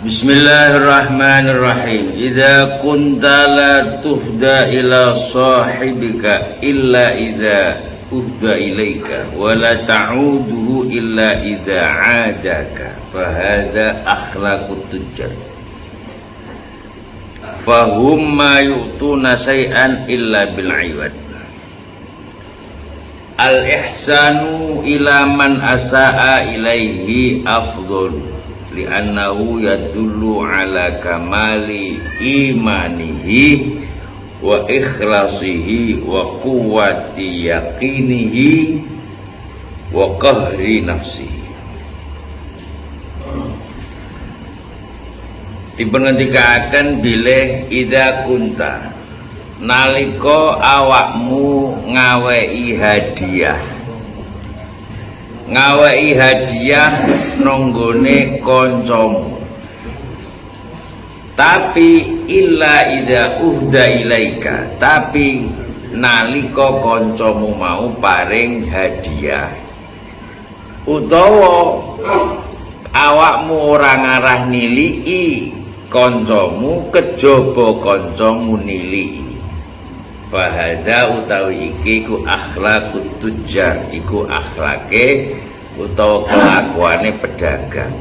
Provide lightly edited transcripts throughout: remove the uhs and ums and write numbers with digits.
Bismillahirrahmanirrahim. Idza kunta la tuhda ila sahibika illa idza uhda ilaika wa la ta'uduhu illa idza 'adaka fa hadza akhlaqut tujjar fahum ma yu'tuna syai'an illa bil 'iwad. Al ihsanu ila man asa'a ilaihi afdhal li'annahu yadullu ala kamali imanihi wa ikhlasihi wa quwwati yaqinihi wa qahri nafsihi. Dipengendikaken bilih idza kunta nalika awakmu ngawehi hadiah nonggone koncomu, tapi illa idza uhda ilaika, tapi nalika koncomu mau paring hadiah utawa awakmu ora ngarah niliki koncomu kejaba koncomu niliki, fahadha utawi iki ku akhlaqut tujjar, iku akhlake utawa kelakuane pedagang.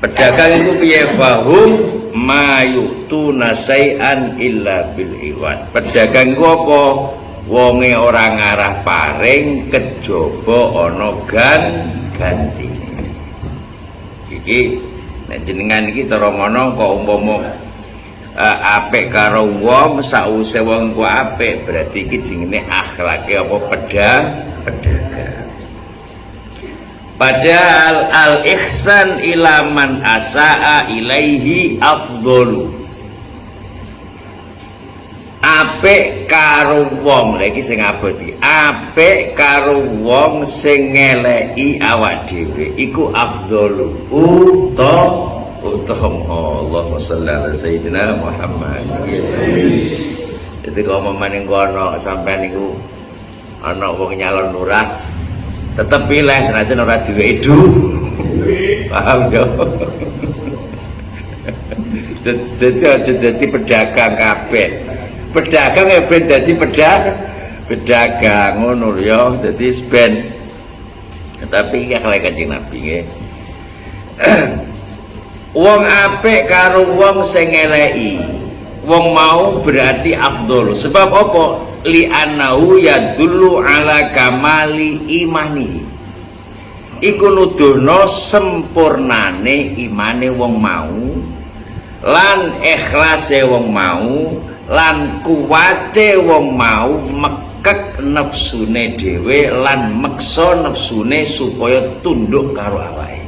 Pedagang itu piye? Fahum mayutuna syai'an illa bil iwad. Pedagang ku apa? Wonge ora ngarah paring kejaba ana ganti. Iki nek jenengan iki cara ngono kok umpama apik karo wong sause wong ku apik, berarti iki jenenge akhlake apa pedagang. Padahal al ihsan ila man asaa ilaihi afdhalu. Apik karo wong, lha iki sing abot iki. Apik karo wong sing ngeleki awak dhewe iku afdhalu. Allahumma sholli ala sayyidina Muhammad. Jadi kalau maning kono sampai niku ana wong nyalon lurah, tetep pilih senajan ora duwe idu. Paham yo? Jadi pedagang kabeh. Pedagang ya ben dadi pedagang ngono yo. Dadi ben. Tapi iki akhlak Kanjeng Nabi nggih. Wong apik karo wong sing ngeleki wong mau berarti afdhol. Sebab apa? Li'annahu yadullu ala kamali imani. Iku nuduhno sempurnane imane wong mau, lan ikhlase wong mau, lan kuwate wong mau mekek nafsune dhewe lan meksa nafsune supaya tunduk karo awake.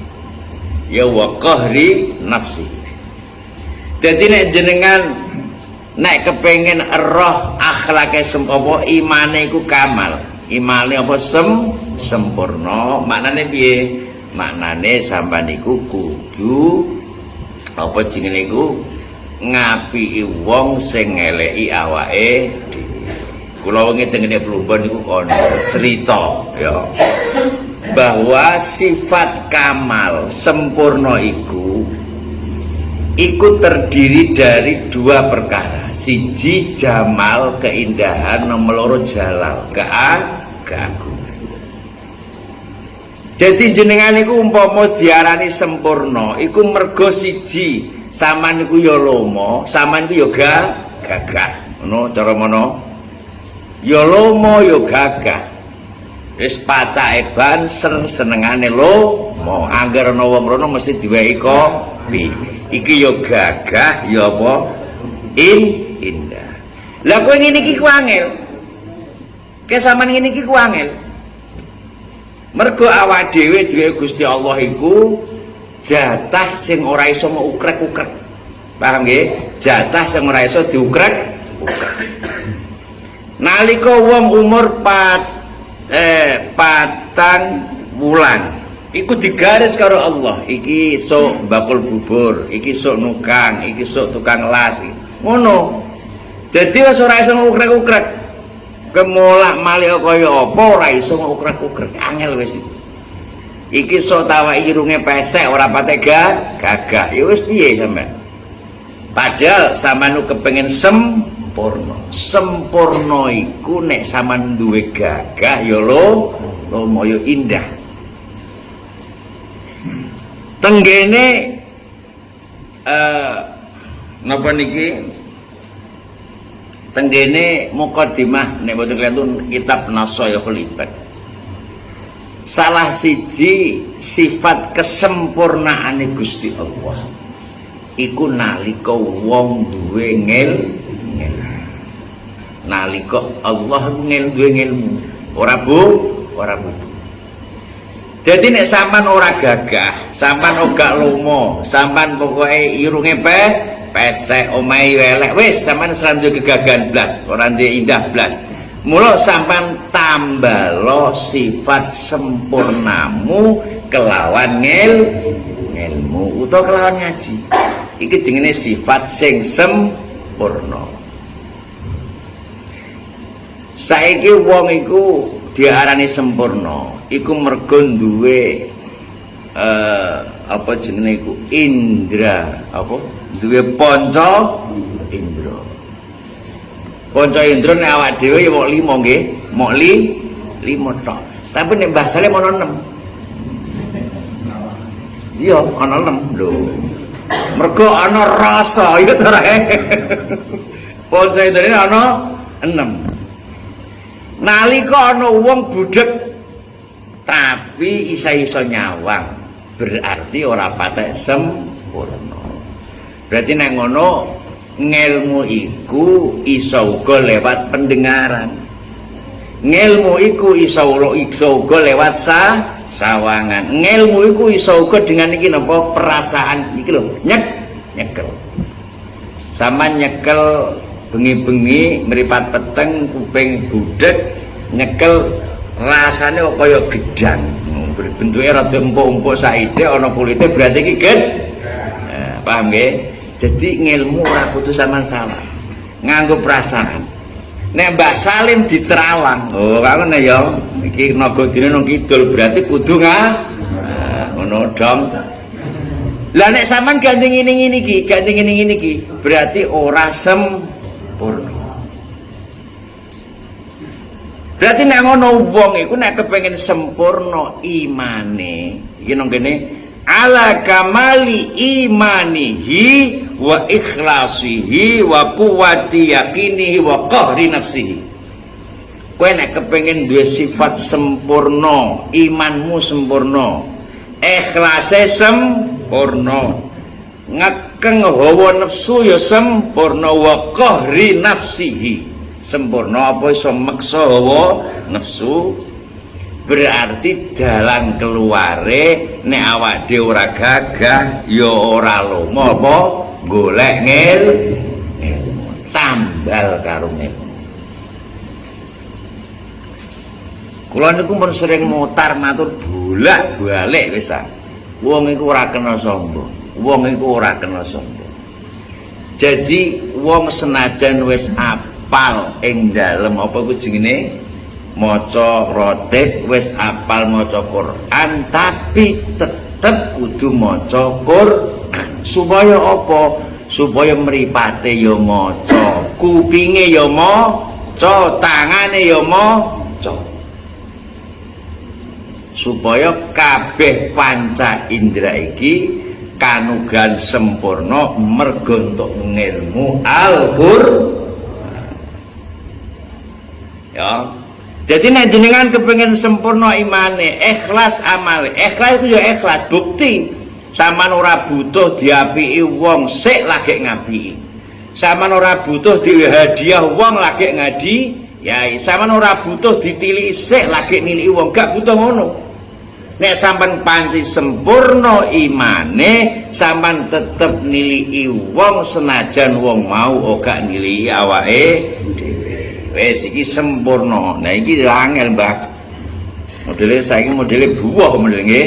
Ya wa qahri nafsi. Jadi nek jenengan nek kepengen roh akhlake sempurna, imane iku kamal, imane apa sempurna, maknane piye? Maknane sampean niku kudu apa jenenge iku ngapiki wong sing ngeleki awake dhewe. Kula wingi tengene Plumbon niku kono cerita ya, bahwa sifat kamal sempurna iku terdiri dari dua perkara. Siji jamal, keindahan, nomor loro jalal, keagungan. Jadi jenengan iku umpama diarani sempurna iku mergo siji sampean niku ya lomo, sampean iku ya gagah. Ngono cara ngono. Ya lomo ya gagah. Wis pacake ban senengane lho, mau angger ana wong rono mesti diwehi kopi. Iki ya gagah ya apa? Indah. Lah kowe ngene iki ku angel. Kesaman ngene iki ku angel. Mergo awak dhewe duwe Gusti Allah iku jatah sing ora iso ukrek-ukrek. Paham nggih? Jatah sing ora iso diukrek-ukrek. Nalika wong umur patang wulan iku digaris karo Allah, iki sok bakul bubur, iki sok nukang, iki sok tukang las, ngono. Jadi wis ora iso ngukrek-ukrek, kemolak malih kaya apa ora iso ngukrek-ukrek, angel wis. iki sok tawa irunge pesek ora patek gagah. Ya wis piye sampean? Padahal sampean kepengin sempurna. Sempurna iku nek sampean duwe gagah ya lomo ya indah. Tenggene napa niki? Tenggene mukadimah nek boten kelihatan kitab Nasaihul Ibad. Salah siji sifat kesempurnaane Gusti Allah iku nalika wong duwe nalika Allah duwe ilmu ora butuh. Jadi nek sampean ora gagah, sampean ora lomo, sampean pokoke irunge pesek omahe elek wis sampean ora duwe kegagahan blas, ora duwe indah blas. Mula sampean tambalo sifat sempurnamu kelawan ilmu utawa kelawan ngaji. Iki jenenge sifat sing sempurna. Saiki wong iku diarani sempurna iku mergo duwe apa jenenge iku indra apa duwe panca indra. Panca indra nek awak dhewe ya mok 5 nggih, mok 5 tok. Tapi nek Mbah Salim ana 6. Iya, ana 6 lho. Mergo ana rasa iku to rek. Panca indra ana 6. Nalika ana wong budhek tapi isa-isa nyawang, berarti ora patek sempurna. Berarti nek ngono ngelmu iku iso uga lewat pendengaran. Ngelmu iku iso uga lewat sawangan. Ngelmu iku iso uga dengan iki napa perasaan iki lho, nyekel. Sama nyekel bengi-bengi meripat peteng kuping budek nyekel rasane kaya gedang. Bentuke rada empuk-empuk saithik ana kulite berarti iki paham nggih? Jadi ngilmu ora kudu sampean salah. Nganggo perasaan. Nek Mbah Salim diterawang, oh ngono ya. Iki nagadine nang kidul berarti kudu ngono dong. Lah nek sampean gandeng ngene iki, berarti ora sempurna. Berarti nek ngono wong iku nek kepengin sempurna imane, iki nang kene ala kamali imanihi wa ikhlasihi wa quwwati yakinihi wa qahri nafsihi. Kowe nek kepengin duwe sifat sempurna, imanmu sempurna, ikhlase sempurna, ngekeng hawa nafsu ya sempurna, wa qahri nafsihi sempurna apa iso meksa hawa nafsu. Berarti dalan keluare nek awak dhewe ora gagah ya ora lomo apa golek ngilmu tambal karo ngilmu. Kula niku pun sering mutar matur bolak-balik wis. Wong iku ora kena sombong. Wong iku ora kena sombong. Jadi wong senajan wis apal ing dalem apa ku jenenge maca rotek wis apal maca Quran tapi tetep kudu maca Quran supaya apa? Supaya mripate ya maca, kupinge ya maca, tangane ya maca. Supaya kabeh panca indra iki kanugan sempurna mergo entuk ngilmu Al-Qur'an. Ya. Jadi nek jenengan kepengin sempurna imane, ikhlas amale. Ikhlas itu ya ikhlas, bukti sampean ora butuh diapiki wong sik lagi ngapiki. Sampean ora butuh dihadiah wong lagi ngadi, ya sampean ora butuh ditiliki sik lagi niliki wong, gak butuh ngono. Nek sampean panci sempurna imane, sampean tetep niliki wong senajan wong mau ora niliki awake dhewe. Wes iki sempurna. Nah iki angel, Mbak. Modele saiki modele buah modele nggih.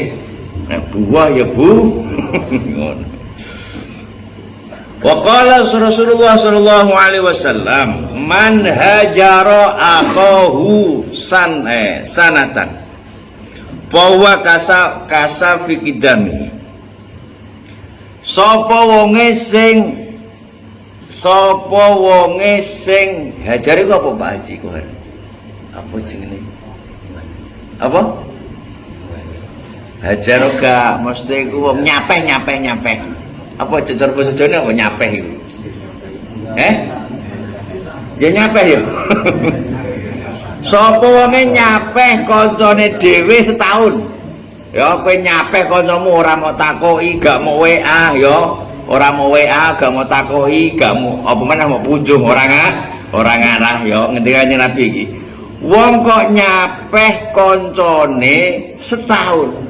Nek buah ya Bu. Ngono. Wa qala Rasulullah sallallahu alaihi wasallam, "Man hajara akhahu sanatan Bahwa kasa fikidami. Sapa wonge sing hajare ku apa Pak Haji ku? Apa jenenge? Apa? Hajar ora mesti ku wong nyapeh. Apa jejer basa Jawa apa nyapeh iku? Ya nyapeh ya. Sapa wonge nyapeh kancane dhewe setahun. Ya kowe nyapeh kancamu ora mau takoki, gak mau WA ya. Ora mau WA, gak mau takoki, gak mau apa meneh mau punjung ora ngarah ya ngendikane Nabi iki. Wong kok nyapeh kancane setahun.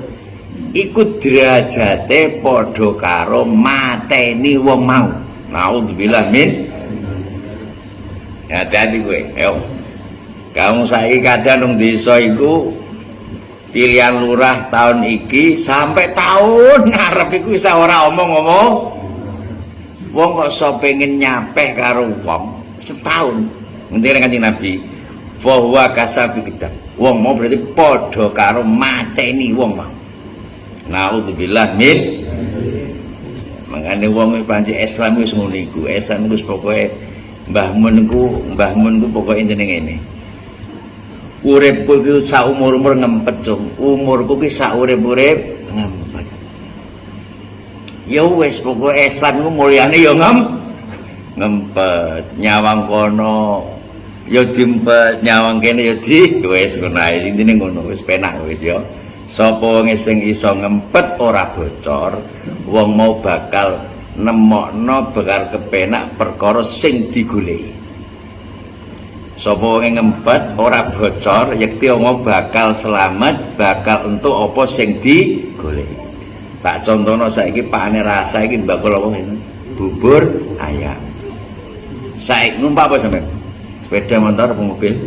Iku derajate padha karo mateni wong mau. Naudzubillah min. Hati-hati kowe. Ayo. Kamu saiki kadang nang desa iku pilihan lurah tahun iki sampai tahun ngarep iku wis ora omong-omong. Wong kok iso pengen nyapeh karo wong setahun. Ngendikane Kanjeng Nabi, bahwa kasabi kita. Wong mau berarti padha karo mateni wong mau. Naudzubillah min. Mangane wong panci Islam wis ngono iku. Islam wis pokoke mbah mun ku pokoke intine ngene. Uripku iki sak umur-umur ngempet, Cung. Umurku ki sak urip-urip ngempet. Ya wis pokoke Islam ku mulyane ya ngempet. Nyawang kono ya diempet, nyawang kene ya di wis ngono ae. Intine ngono wis penak wis ya. Sapa wong sing iso ngempet ora bocor, wong mau bakal nemokno bakal kepenak perkara sing digoleki. Sapa wong ngempet ora bocor, yekti wong bakal selamat, bakal entuk apa sing digoleki. Tak contohno saiki pakane rasa iki bakul apa ini? Bubur ayam. Saiki numpak apa sampean? Sepeda motor apa mobil?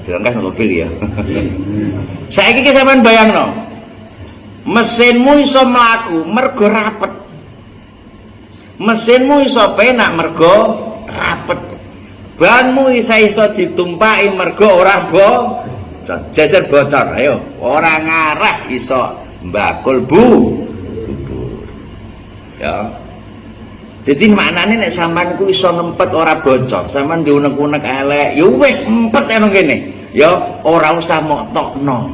Dirangkas mobil ya. Saiki ki sampean bayangno. Mesinmu iso mlaku mergo rapet. Mesinmu iso penak mergo rapet. Banmu iso ditumpaki mergo ora jajar bocor. Ayo, ora ngarah iso mbakul bubur. Ya. Jadi maknane nek sampean ku iso ngempet ora bocor, sampean diunek-unek elek, ya wis empet nang kene. Ya ora usah mok tokno.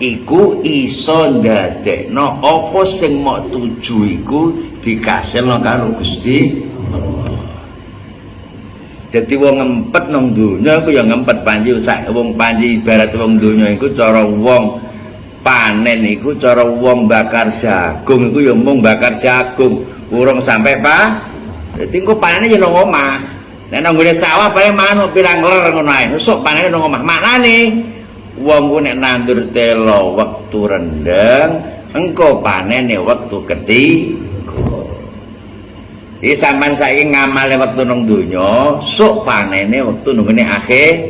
Iku iso ndadekno apa sing mok tuju iku dikasilno karo Gusti Allah. Jadi wong ngempet nang donya iku ya ngempet panji sak wong panji ibarat wong donya iku cara wong panen iku cara wong bakar jagung iku ya mung bakar jagung. Urung sampai jadi engko panene ya nang omah. Nek nang gone sawah paling manuk pirang ler ngono ae. Esuk panene nang omah. Maknane wong ku nek nandur telo wektu rendeng, engko panene wektu ketiga. Iki sampean saiki ngamale wektu nang donya, sok panene wektu nang ngene akhir.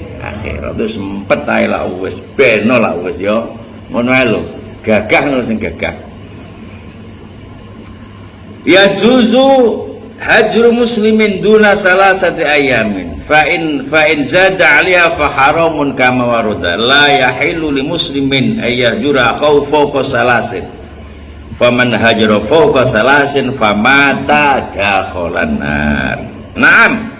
Terus empet ae lah wis beno lah wis ya. Ngono ae lho. Gagah ngono sing gagah. Ya juzu hajru muslimin duna salasati ayamin fa in zada 'alaiha fa haramun kama warada la yahillu li muslimin ay yahjura fawqa salasin faman hajara fawqa salasin famata dakhalan nar. Naam,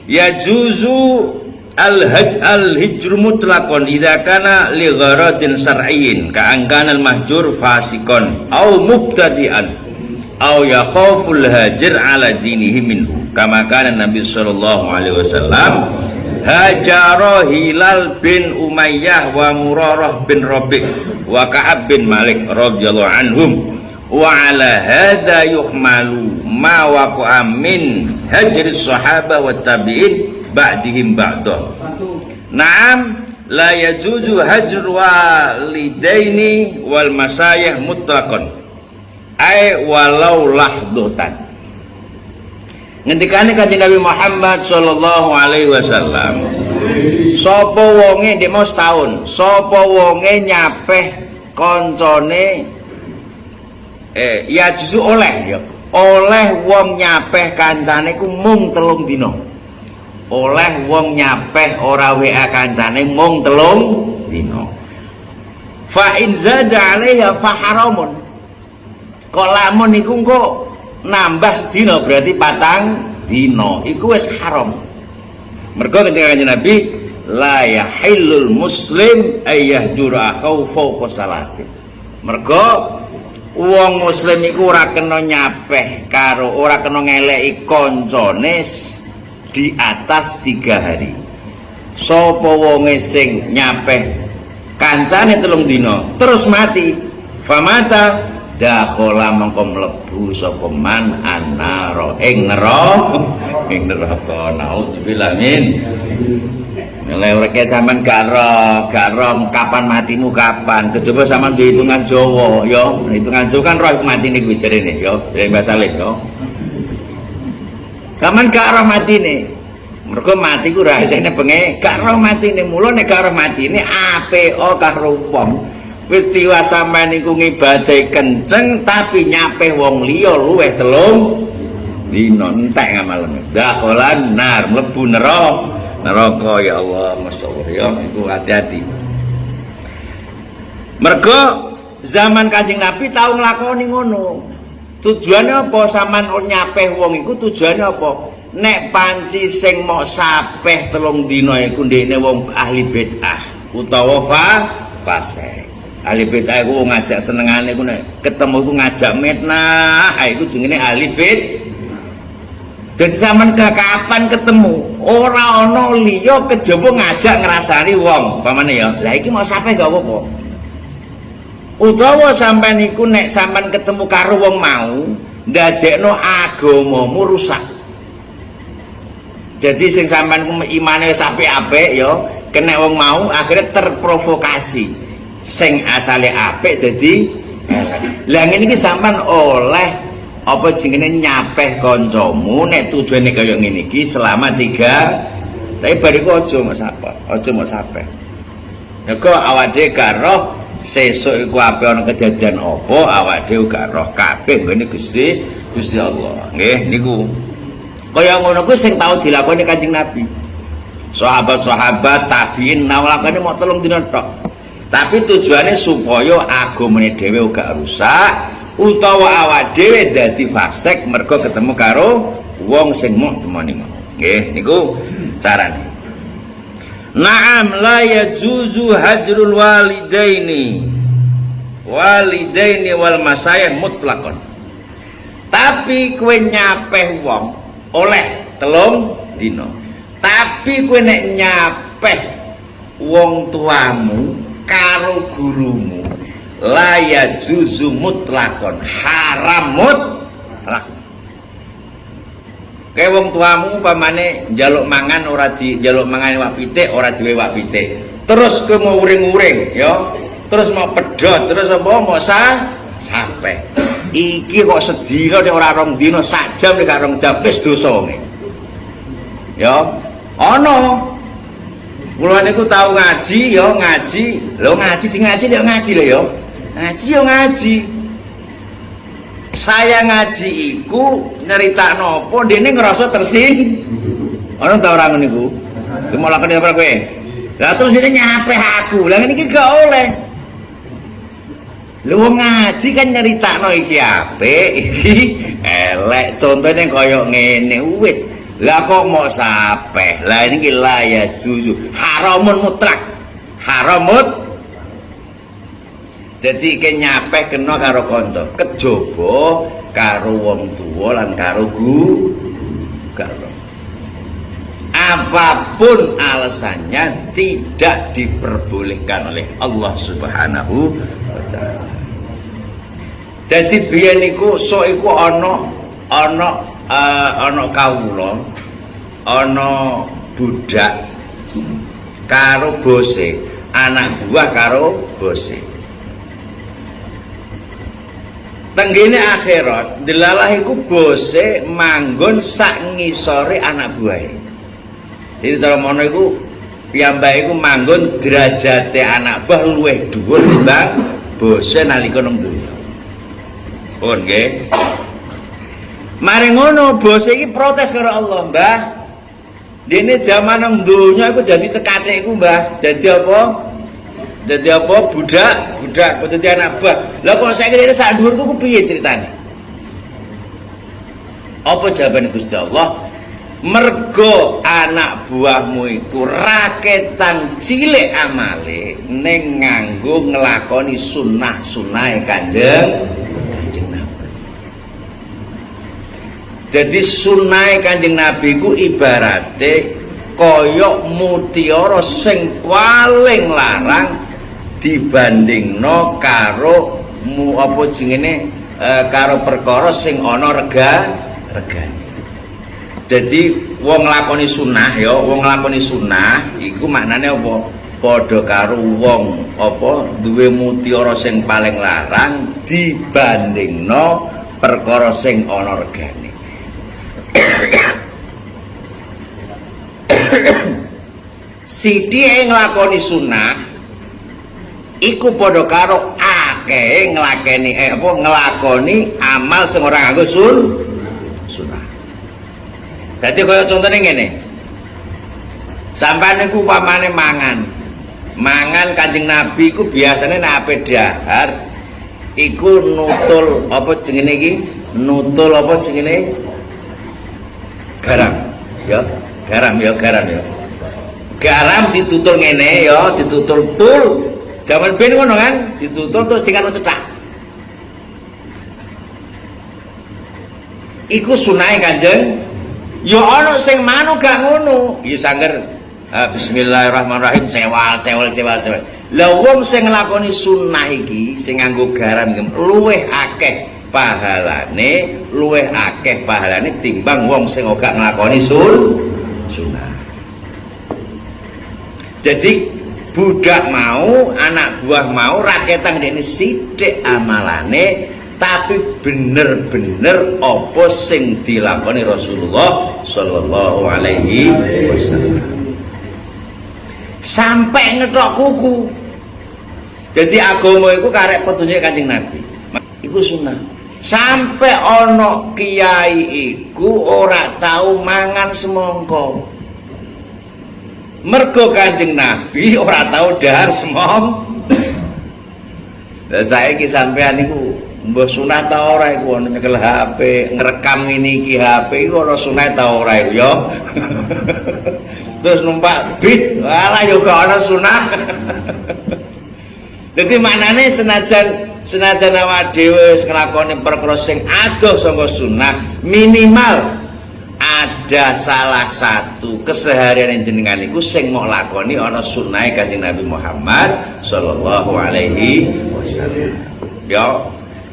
ya juzu al-hijru mutlaqan idza kana li gharadin syar'iyyin ka angkana al-mahjur fasikon au mubtadi'an au yakhaful hajir ala dinihi minhu kama kana Nabi sallallahu alaihi wasallam hajara Hilal bin Umayyah wa Murarah bin Rabi' wa Ka'ab bin Malik radhiyallahu anhum wa ala hadha yuhmalu ma waqa'a min hajri sahabah wa tabi'in ba'dihim ba'dah. Naam, la yajuzu hajru walidaini wal masayih mutlaqan ai walau lahdotan. Ngendikane Kanjeng Nabi Muhammad sallallahu alaihi wasallam, sapa wonge ndek mau setahun, sapa wonge nyapeh koncone ya juzu oleh ya. Oleh wong nyapeh kancane ku mung 3 dina. Oleh wong nyapeh ora WA kancane mung 3 dina. fa in zada 'alaiha fa haramun. Kok lamun iku kok nambah sedina berarti patang dina iku wis haram. Mergo ketika Kanjeng Nabi la yahillul muslim ayyahjura khaufa salasin. Mergo wong muslim iku ora kena nyapeh karo ora kena ngeleki kancane di atas 3 hari. Sapa wonge sing nyapeh kancane 3 dina terus mati famata dakhala mongko mlebu sapa man annara ing neraka naudzubillah min. Lek sampean gak roh kapan matimu kapan. Kejaba sampean duwe hitungan Jawa ya. Hitungan Jawa kan roh matine kuwi jarene ya. Dari Mbah Salim ya. Kapan gak roh matine. Mergo mati ku rahasiane benge gak roh matine. Mula nek gak roh matine apik karo wong. Wis tiwas sampean iku ngibadahi kenceng tapi nyapeh wong liya luweh 3 dina entek ngamalane. Dakhalan nar mlebu neraka ya Allah, masyaallah ya, itu hati-hati. Mergo zaman Kanjeng Nabi tau nglakoni ngono. Tujuannya apa? Saman nyapeh wong iku tujuannya apa? Nek panci sing mok sapeh 3 dina iku ndekne wong ahli bid'ah utawa fasik. Ahli bid'ah iku ngajak senengane iku nek ketemu iku ngajak mitnah, iku jenenge ahli bid'ah. Jadi zaman kapan ketemu ora ana liya kejaba ngajak ngrasani wong pamane ya. Lah iki mau sampe gak apa-apa. Utawa sampean iku nek sampean ketemu karo wong mau ndadekno agamamu rusak. Jadi sing sampean imane wis apik-apik ya, kena wong mau akhirnya terprovokasi. Sing asale apik dadi lah ngene iki sampean oleh apa jenenge nyapeh kancamu nek tujuane kaya ngene iki selama 3 tapi bariku aja mok sapeh. Nek awake dhewe gak roh sesuk iku ape ana kedadian apa awake dhewe gak roh kabeh ngene Gusti Allah. Nggih niku. Kaya ngono kuwi sing tau dilakoni Kanjeng Nabi. Sahabat-sahabat tabiin nawakane mok 3 dina tok. Tapi tujuannya supaya agamane dhewe gak rusak. Utawa awak dhewe dadi fasik mergo ketemu karo wong sing mok temoni ngono. Nggih niku carane. Naam la yajuzu hajrul walidaini wal masayih mutlaqan. Tapi kowe nyapeh wong oleh 3 dina. Tapi kowe nek nyapeh wong tuamu karo gurumu la yajuzu mutlakon haram mutlak. Kayak wong tuamu pamane njaluk mangan ora di njaluk mangan wak pitik ora diwe wak pitik. Terus ke mau uring-uring ya. Terus mau pedhot, terus apa mau sampai. Iki kok sedina nek ora 2 dina sak jam nek 2 jam wis dosa ngene. Ya, ana. Kula niku tau ngaji ya ngaji. Lho ngaji sing ngaji ya ngaji lho ya. Ngaji yo ngaji. Saya ngaji iku nyeritakno apa dene ngerasa tersin. Ana ta ora ngono niku? Ki mau lakoni apa kowe? Lah terus dene nyapeh aku. Lah ngene iki gak oleh. Lu ngaji kan nyeritakno iki apik, iki elek. Contone kaya ngene wis. Lah kok mau sapeh. Lah niki la ya juzu. Haramun mutlak. Haramut. Jadi ke nyapeh kena karo kanca, kejaba karo wong tuwa lan karo guru. Apapun alasannya tidak diperbolehkan oleh Allah Subhanahu wa taala. Jadi biyen niku sok iku ana kawula, ana budak karo bose, anak buah karo bose. Tenggene akhirat delalah iku bose manggon sak ngisore anak buahe. Jadi cara mono iku piyambake iku manggon derajate anak buah luwih dhuwur timbang bose nalika nang donya. Pun nggih. Mari ngono bose iki protes karo Allah, Mbah. Dene jaman nang donya iku dadi cekathikku, Mbah. Dadi apa? Dadi apa? Budak kok dadi anak buah. Lah kok saiki dene sak dhuwurku ku piye ceritane? Apa jawaban Gusti Allah? Mergo anak buahmu iku raketan cilik amale ning nganggo nglakoni sunah-sunahe Kanjeng Nabi. Jadi sunahe Kanjeng Nabi ku ibarate koyok mutiara sing paling larang dibandingno karo apa jenenge karo perkara sing ana regane. Jadi wong nglakoni sunah ya, wong nglakoni sunah iku maknane apa? Padha karo wong apa duwe mutiara sing paling larang dibandingno perkara sing ana regane. Sithike nglakoni sunah iku padha karo akeh nglakoni amal sing ora nganggo sunah. Dadi kaya contone ngene. Sampeyan niku upamane mangan Kanjeng Nabi iku biasane nek ape dahar iku nutul apa jenenge iki? Nutul apa jenenge? Garam. Ya, garam. Garam ditutul ngene ya, ditutul tul. Jaman ben ngono kan, ditutul terus dikaro cetak. Iku sunahe Kanjeng. Ya ana sing manu gak ngono. Ya sangger bismillahirrahmanirrahim cewal. Lah wong sing nglakoni sunah iki sing nganggo garam iki luwih akeh pahalane timbang wong sing ora nglakoni sunah. Jadi budak mau, anak buah mau raketan dene sithik amalane tapi bener-bener apa sing dilakoni Rasulullah sallallahu alaihi wasallam sampai ngetok kuku. Jadi agama iku karek petunjuk Kanjeng Nabi iku sunah. Sampai ono kiai iku ora tahu mangan semongko mergo Kanjeng Nabi ora tahu dahar semong. Lah saiki sampean niku mbah sunah ta ora iku ana nyekel HP, ngrekam ini iki HP iku ana sunah ta ora iku ya. Terus numpak beat, alah yo gak ana sunah. Dadi maknane senajan awak dhewe wis nglakoni perkara sing adoh saka sunah, minimal ada salah satu keseharian jenengan iku sing mau lakoni ana sunahe Kanjeng Nabi Muhammad sallallahu alaihi wasallam.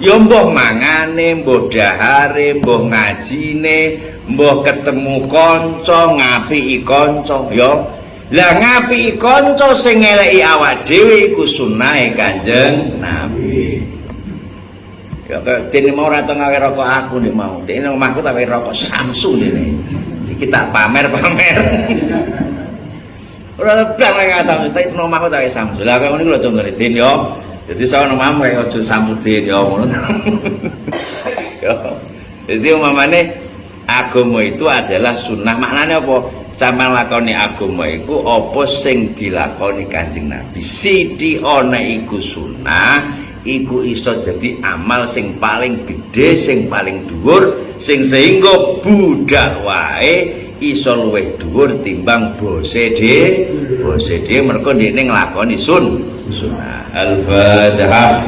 Ya mbah mangane, mbah dahare, mbah ngajine, mbah ketemu kanca, ngapiki kanca ya. Lah ngapiki kanca sing ngeleki awak dhewe iku sunahe Kanjeng Nabi. Ya dene mau ora tau ngawe rokok aku nek mau. Dene omahku tak wae rokok Samsu dene. Iki tak pamer. Ora lebih nang Samsu, tapi omahku tak wae Samsu. Lah kok niku lho contone Den yo. Jadi saya nomam kayak ojo samudin ya ngono. Jadi umpamane agama itu adalah sunnah. Maknanya apa? Sampeyan lakoni agama iku apa sing dilakoni Kanjeng Nabi. Sithik ana iku sunnah, iku iso dadi amal sing paling gede, sing paling dhuwur, sing sehingga budak wae iso luwih dhuwur timbang bose dhewe mergo dene nglakoni sunnah. Al-Fatihah.